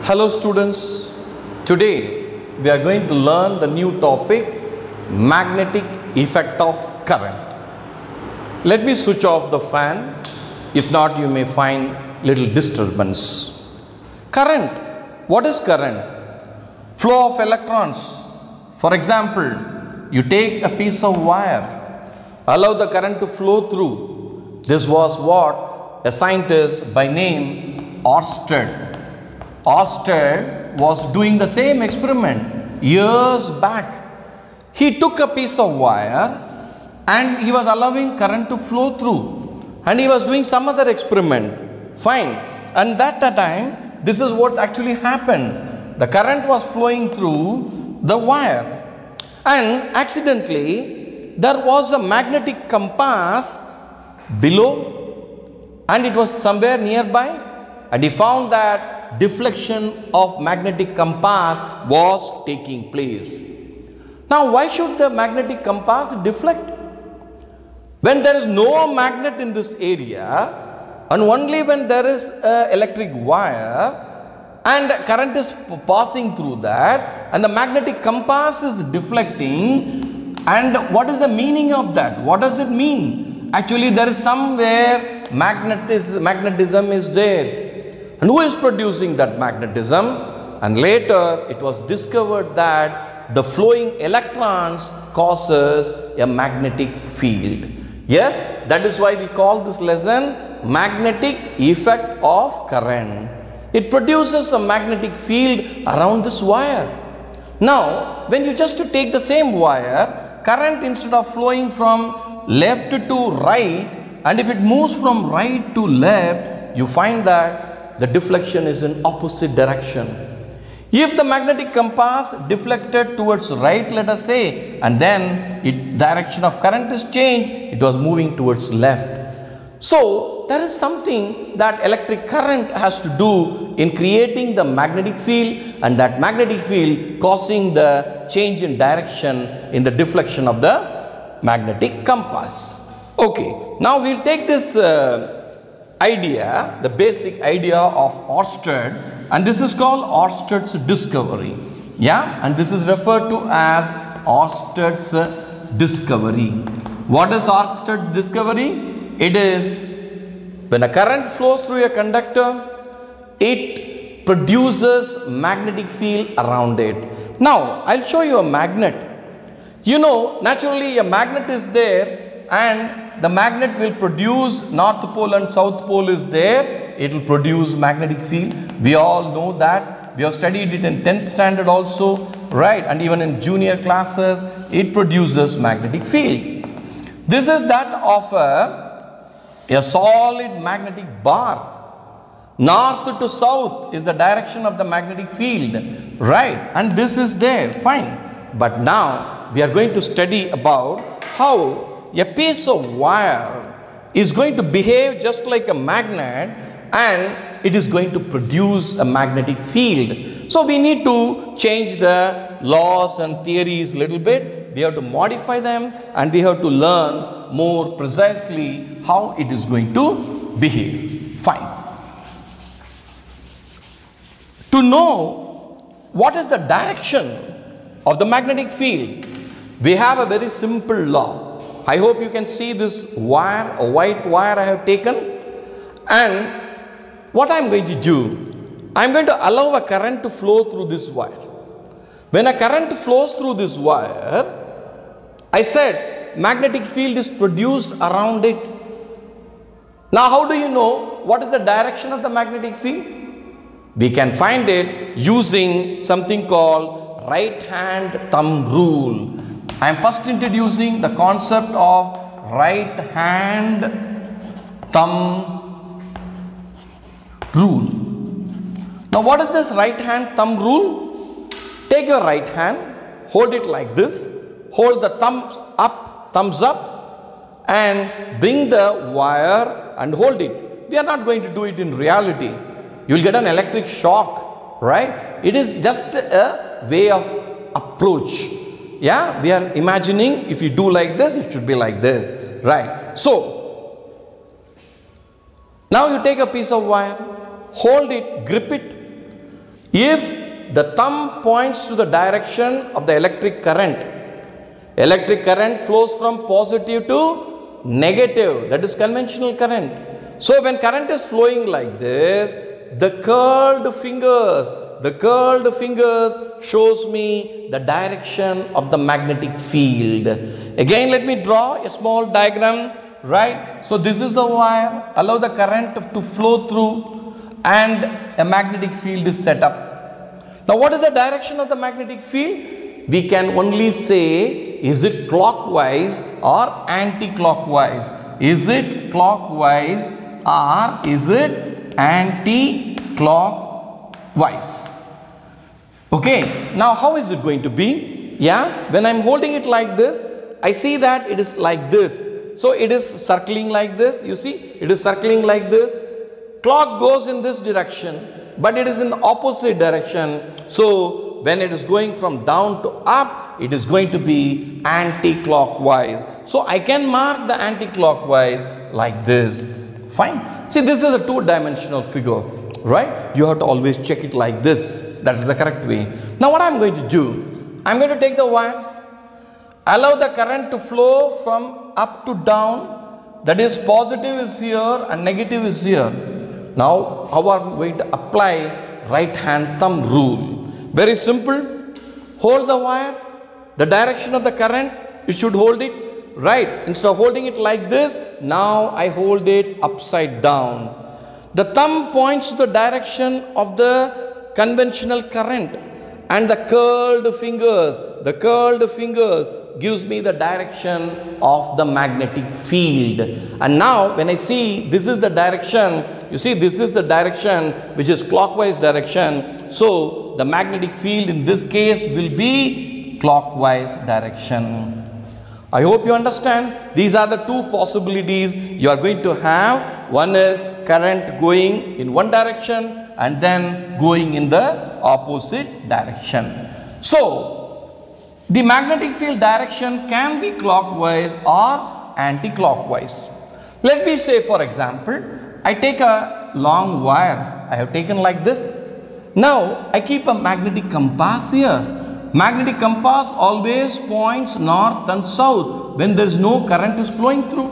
Hello students, today we are going to learn the new topic magnetic effect of current. Let me switch off the fan, if not you may find little disturbance. Current, what is current? Flow of electrons. For example, you take a piece of wire, allow the current to flow through. This was what a scientist by name Oersted was doing the same experiment years back. He took a piece of wire and he was allowing current to flow through, and he was doing some other experiment. Fine. And that time, this is what actually happened. The current was flowing through the wire, and accidentally there was a magnetic compass below and it was somewhere nearby, and he found that deflection of magnetic compass was taking place. Now, why should the magnetic compass deflect? When there is no magnet in this area, and only when there is an electric wire and current is passing through that, and the magnetic compass is deflecting, and what is the meaning of that? What does it mean? Actually, there is somewhere magnetism is there. And who is producing that magnetism? And later it was discovered that the flowing electrons causes a magnetic field. Yes, that is why we call this lesson magnetic effect of current. It produces a magnetic field around this wire. Now, when you just take the same wire, current instead of flowing from left to right, and if it moves from right to left, you find that the deflection is in opposite direction. If the magnetic compass deflected towards right, let us say, and then direction of current is changed, it was moving towards left. So there is something that electric current has to do in creating the magnetic field, and that magnetic field causing the change in direction in the deflection of the magnetic compass. Okay, now we'll take this idea, the basic idea of Oersted, and this is called Oersted's discovery. Yeah, and this is referred to as Oersted's discovery. What is Oersted's discovery? It is when a current flows through a conductor, it produces magnetic field around it. Now, I'll show you a magnet. You know, naturally a magnet is there, and the magnet will produce north pole and south pole is there. It will produce magnetic field. We all know that. We have studied it in 10th standard also, right? And even in junior classes, it produces magnetic field. This is that of a solid magnetic bar. North to south is the direction of the magnetic field, right? And this is there, fine. But now we are going to study about how a piece of wire is going to behave just like a magnet, and it is going to produce a magnetic field. So we need to change the laws and theories a little bit. We have to modify them, and we have to learn more precisely how it is going to behave. Fine. To know what is the direction of the magnetic field, we have a very simple law. I hope you can see this wire, a white wire I have taken, and what I am going to do, I am going to allow a current to flow through this wire. When a current flows through this wire, I said magnetic field is produced around it. Now how do you know what is the direction of the magnetic field? We can find it using something called right hand thumb rule. I am first introducing the concept of right hand thumb rule. Now, what is this right hand thumb rule? Take your right hand, hold it like this, hold the thumbs up, and bring the wire and hold it. We are not going to do it in reality. You will get an electric shock, right? It is just a way of approach. Yeah, we are imagining if you do like this, it should be like this, right? So, now you take a piece of wire, hold it, grip it. If the thumb points to the direction of the electric current flows from positive to negative, that is conventional current. So when current is flowing like this, the curled fingers shows me the direction of the magnetic field. Again, let me draw a small diagram, right? So this is the wire, allow the current to flow through, and a magnetic field is set up. Now what is the direction of the magnetic field? We can only say, is it clockwise or anti-clockwise? Is it clockwise or is it anti-clockwise? Okay, now how is it going to be? Yeah, when I'm holding it like this, I see that it is like this. So it is circling like this. You see, it is circling like this. Clock goes in this direction, but it is in the opposite direction. So when it is going from down to up, it is going to be anti-clockwise. So I can mark the anti-clockwise like this. Fine. See, this is a two-dimensional figure, right? You have to always check it like this. That is the correct way. Now what I am going to do, I am going to take the wire, allow the current to flow from up to down. That is, positive is here and negative is here. Now how I am going to apply right hand thumb rule? Very simple. Hold the wire, the direction of the current, you should hold it right. Instead of holding it like this, now I hold it upside down. The thumb points to the direction of the conventional current, and the curled fingers gives me the direction of the magnetic field. And now when I see this is the direction, you see this is the direction which is clockwise direction. So the magnetic field in this case will be clockwise direction. I hope you understand. These are the two possibilities you are going to have. One is current going in one direction and then going in the opposite direction. So the magnetic field direction can be clockwise or anti-clockwise. Let me say, for example, I take a long wire. I have taken like this. Now I keep a magnetic compass here. Magnetic compass always points north and south when there is no current is flowing through.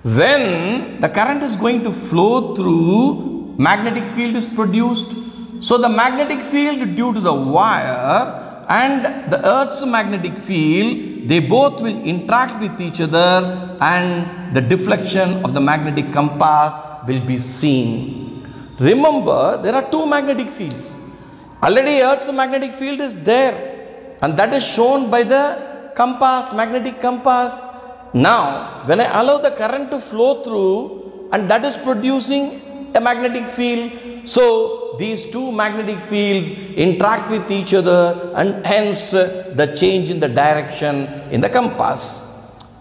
When the current is going to flow through, magnetic field is produced. So the magnetic field due to the wire and the Earth's magnetic field, they both will interact with each other, and the deflection of the magnetic compass will be seen. Remember, there are two magnetic fields. Already Earth's magnetic field is there, and that is shown by the compass, magnetic compass. Now when I allow the current to flow through, and that is producing a magnetic field, so these two magnetic fields interact with each other, and hence the change in the direction in the compass.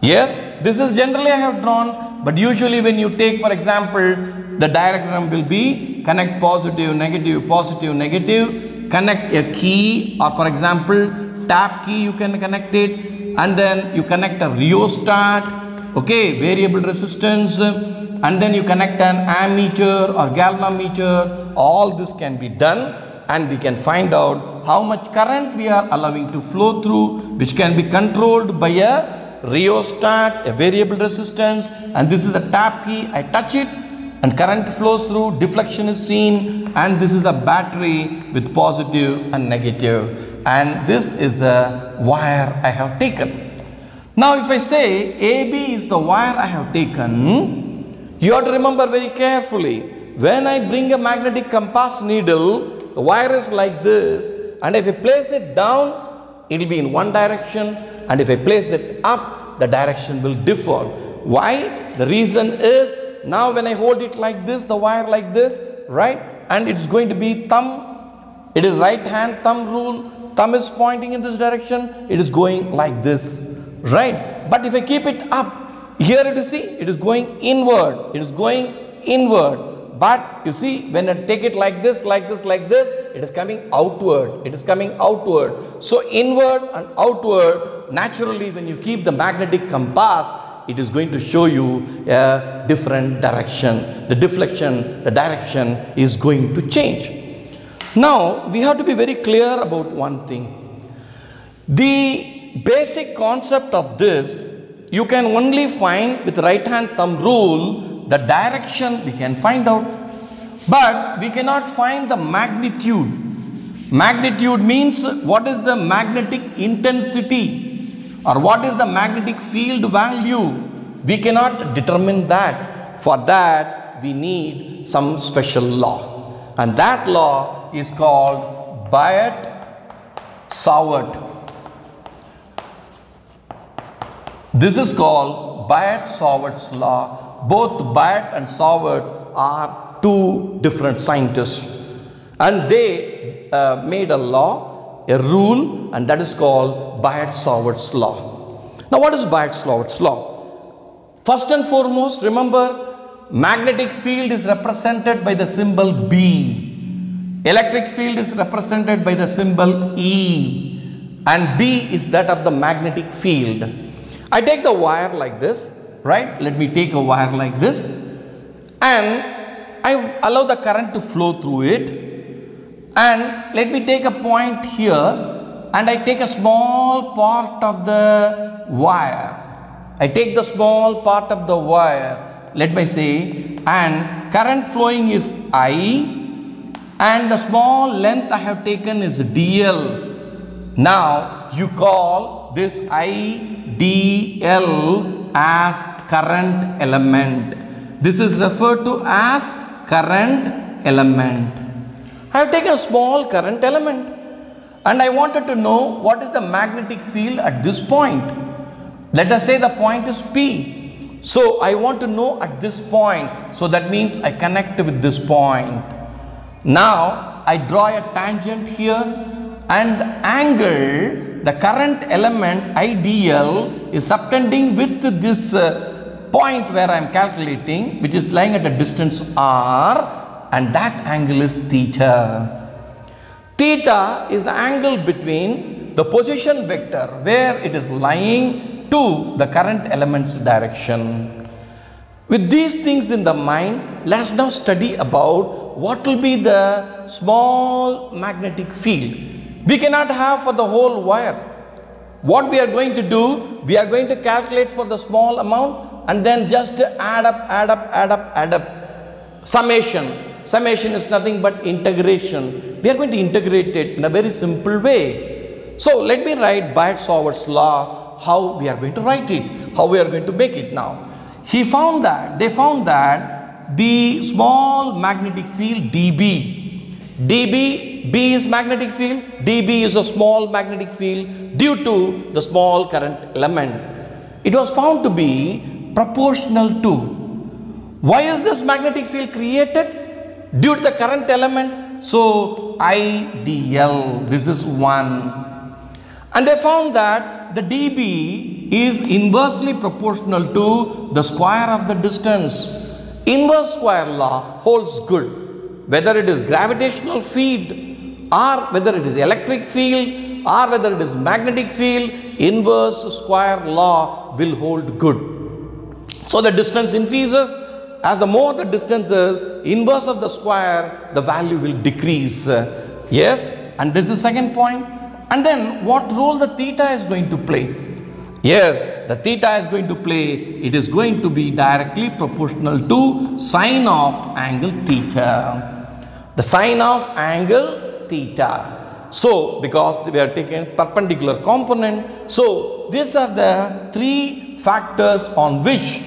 Yes, this is generally I have drawn, but usually when you take, for example, the diagram will be connect positive, negative, connect a key, or for example tap key, you can connect it, and then you connect a rheostat, okay, variable resistance, and then you connect an ammeter or galvanometer. All this can be done, and we can find out how much current we are allowing to flow through, which can be controlled by a rheostat, a variable resistance, and this is a tap key. I touch it and current flows through, deflection is seen, and this is a battery with positive and negative, and this is the wire I have taken. Now if I say AB is the wire I have taken, you have to remember very carefully, when I bring a magnetic compass needle, the wire is like this, and if I place it down, it will be in one direction, and if I place it up, the direction will differ. Why? The reason is, now when I hold it like this, the wire like this, right, and it's going to be thumb, it is right hand thumb rule, thumb is pointing in this direction, it is going like this, right? But if I keep it up, here it is, see, it is going inward, but you see, when I take it like this, it is coming outward, so inward and outward. Naturally, when you keep the magnetic compass, it is going to show you a different direction. The deflection, the direction is going to change. Now we have to be very clear about one thing. The basic concept of this you can only find with right hand thumb rule. The direction we can find out, but we cannot find the magnitude. Magnitude means what is the magnetic intensity or what is the magnetic field value. We cannot determine that. For that we need some special law, and that law is called Biot-Savart. This is called Biot-Savart's law. Both Biot and Savart are two different scientists, and they made a law, a rule, and that is called Biot-Savart's law. Now what is Biot-Savart's law? First and foremost, remember, magnetic field is represented by the symbol B. Electric field is represented by the symbol E, and B is that of the magnetic field. I take the wire like this, right? Let me take a wire like this, and I allow the current to flow through it, and let me take a point here, and I take a small part of the wire. I take the small part of the wire, let me say, and current flowing is I, and the small length I have taken is dl. Now you call this IDL as current element. This is referred to as current element. I have taken a small current element, and I wanted to know what is the magnetic field at this point. Let us say the point is P. So I want to know at this point. So that means I connect with this point. Now I draw a tangent here, and the angle, the current element IDL is subtending with this point where I am calculating, which is lying at a distance r, and that angle is theta. Theta is the angle between the position vector where it is lying to the current element's direction. With these things in the mind, let us now study about what will be the small magnetic field. We cannot have for the whole wire. What we are going to do, we are going to calculate for the small amount and then just add up. Summation. Summation is nothing but integration. We are going to integrate it in a very simple way. So let me write Biot-Savart's law, how we are going to write it, how we are going to make it now. They found that the small magnetic field dB is magnetic field, dB is a small magnetic field due to the small current element. It was found to be proportional to. Why is this magnetic field created? Due to the current element. So IDL, this is 1. And they found that the dB is inversely proportional to the square of the distance. Inverse square law holds good. Whether it is gravitational field or whether it is electric field or whether it is magnetic field, inverse square law will hold good. So the distance increases. As the more the distance is, inverse of the square, the value will decrease. Yes, and this is second point. And then what role the theta is going to play? Yes, the theta is going to play, it is going to be directly proportional to sine of angle theta. The sine of angle theta. So, because we are taking perpendicular component, so these are the three factors on which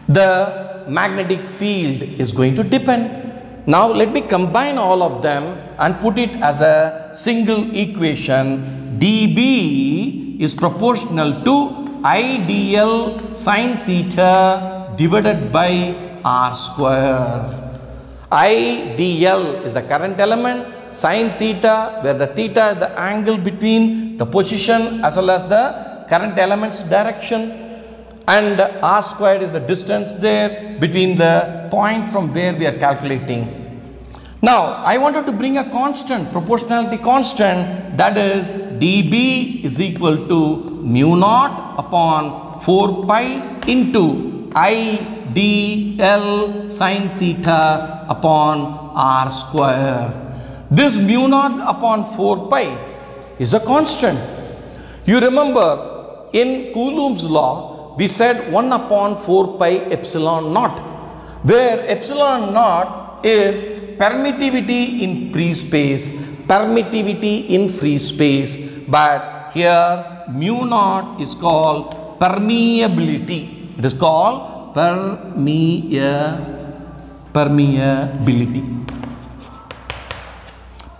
the magnetic field is going to depend. Now let me combine all of them and put it as a single equation. dB is proportional to IDL sine theta divided by r square. IDL is the current element, sine theta, where the theta is the angle between the position as well as the current element's direction, and r squared is the distance there between the point from where we are calculating. Now I wanted to bring a constant, proportionality constant, that is dB is equal to mu naught upon 4 pi into IDL sine theta upon r square. This mu naught upon 4 pi is a constant. You remember in Coulomb's law, we said 1 upon 4 pi epsilon naught, where epsilon naught is permittivity in free space, permittivity in free space, but here mu naught is called permeability. It is called permeability.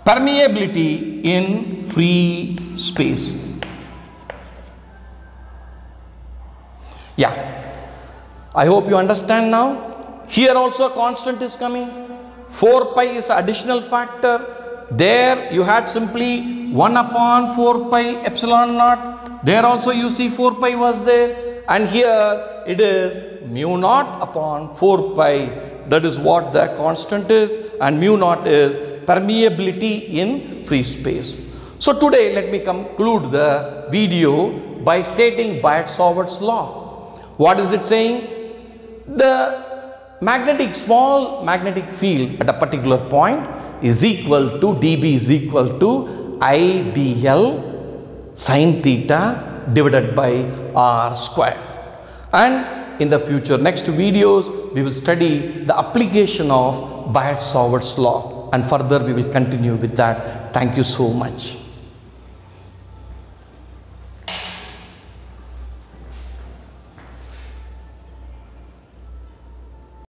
Permeability in free space. Yeah, I hope you understand now. Here also a constant is coming. 4 pi is an additional factor. There you had simply 1 upon 4 pi epsilon naught. There also you see 4 pi was there. And here it is mu naught upon 4 pi. That is what the constant is. And mu naught is permeability in free space. So today let me conclude the video by stating Biot-Savart's law. What is it saying? The small magnetic field at a particular point is equal to dB is equal to IDL sin theta divided by R square. And in the future next videos we will study the application of Biot-Savart's law, and further we will continue with that. Thank you so much.